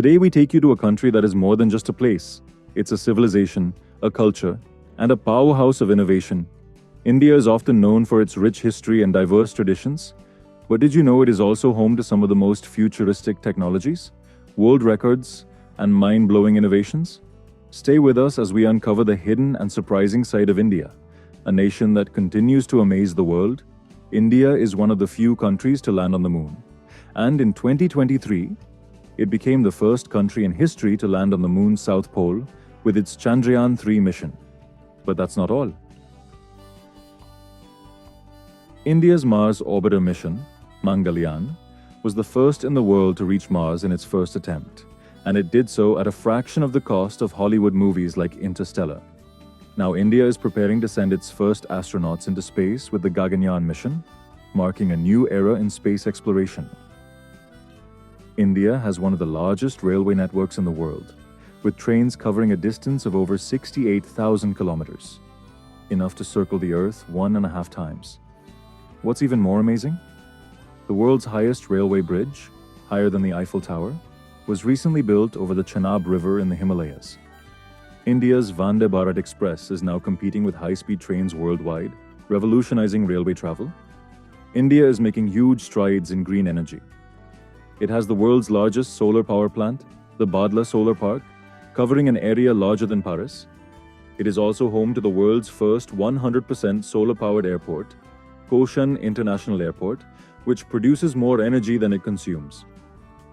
Today we take you to a country that is more than just a place. It's a civilization, a culture, and a powerhouse of innovation. India is often known for its rich history and diverse traditions, but did you know it is also home to some of the most futuristic technologies, world records, and mind-blowing innovations? Stay with us as we uncover the hidden and surprising side of India, a nation that continues to amaze the world. India is one of the few countries to land on the moon, and in 2023, it became the first country in history to land on the moon's south pole with its Chandrayaan-3 mission. But that's not all. India's Mars orbiter mission, Mangalyaan, was the first in the world to reach Mars in its first attempt, and it did so at a fraction of the cost of Hollywood movies like Interstellar. Now India is preparing to send its first astronauts into space with the Gaganyaan mission, marking a new era in space exploration. India has one of the largest railway networks in the world, with trains covering a distance of over 68,000 kilometers, enough to circle the Earth 1.5 times. What's even more amazing? The world's highest railway bridge, higher than the Eiffel Tower, was recently built over the Chenab River in the Himalayas. India's Vande Bharat Express is now competing with high-speed trains worldwide, revolutionizing railway travel. India is making huge strides in green energy. It has the world's largest solar power plant, the Bhadla Solar Park, covering an area larger than Paris. It is also home to the world's first 100% solar-powered airport, Koshan International Airport, which produces more energy than it consumes.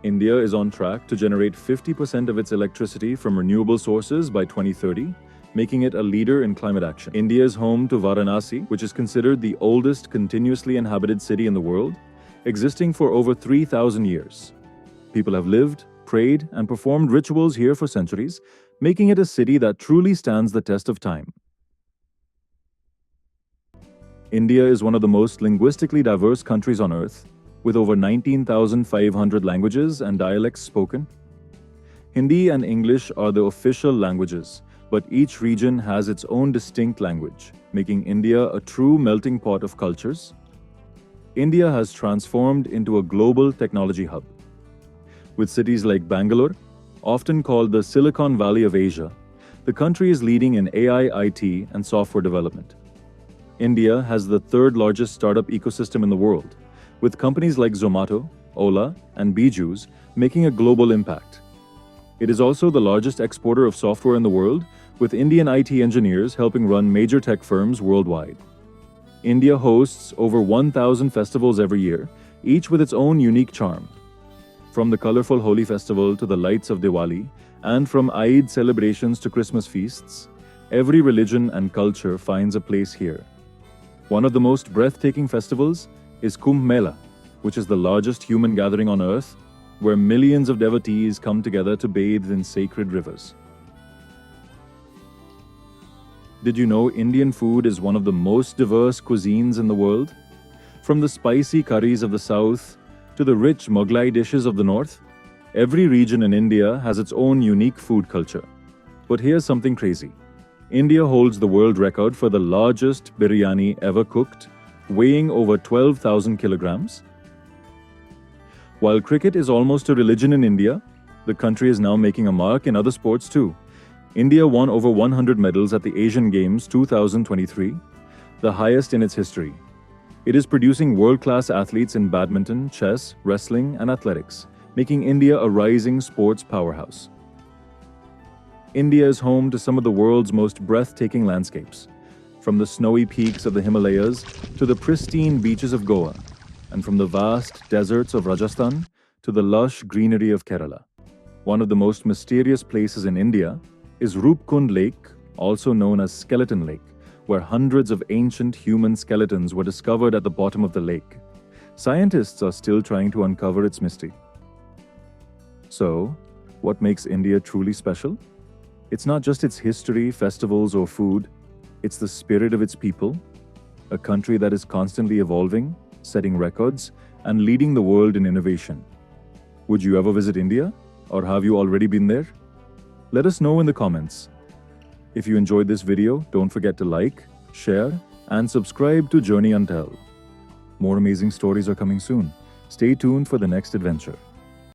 India is on track to generate 50% of its electricity from renewable sources by 2030, making it a leader in climate action. India is home to Varanasi, which is considered the oldest continuously inhabited city in the world, existing for over 3,000 years. People have lived, prayed, and performed rituals here for centuries, making it a city that truly stands the test of time. India is one of the most linguistically diverse countries on Earth, with over 19,500 languages and dialects spoken. Hindi and English are the official languages, but each region has its own distinct language, making India a true melting pot of cultures. India has transformed into a global technology hub. With cities like Bangalore, often called the Silicon Valley of Asia, the country is leading in AI, IT, and software development. India has the third largest startup ecosystem in the world, with companies like Zomato, Ola, and Byju's making a global impact. It is also the largest exporter of software in the world, with Indian IT engineers helping run major tech firms worldwide. India hosts over 1,000 festivals every year, each with its own unique charm. From the colorful Holi festival to the lights of Diwali, and from Eid celebrations to Christmas feasts, every religion and culture finds a place here. One of the most breathtaking festivals is Kumbh Mela, which is the largest human gathering on earth, where millions of devotees come together to bathe in sacred rivers. Did you know Indian food is one of the most diverse cuisines in the world? From the spicy curries of the south to the rich Mughlai dishes of the north, every region in India has its own unique food culture. But here's something crazy. India holds the world record for the largest biryani ever cooked, weighing over 12,000 kilograms. While cricket is almost a religion in India, the country is now making a mark in other sports too. India won over 100 medals at the Asian Games 2023, the highest in its history. It is producing world-class athletes in badminton, chess, wrestling, and athletics, making India a rising sports powerhouse. India is home to some of the world's most breathtaking landscapes, from the snowy peaks of the Himalayas to the pristine beaches of Goa, and from the vast deserts of Rajasthan to the lush greenery of Kerala. One of the most mysterious places in India is Roopkund Lake, also known as Skeleton Lake, where hundreds of ancient human skeletons were discovered at the bottom of the lake. Scientists are still trying to uncover its mystery. So, what makes India truly special? It's not just its history, festivals, or food. It's the spirit of its people, a country that is constantly evolving, setting records, and leading the world in innovation. Would you ever visit India? Or have you already been there? Let us know in the comments. If you enjoyed this video, don't forget to like, share, and subscribe to Journey Untold. More amazing stories are coming soon. Stay tuned for the next adventure.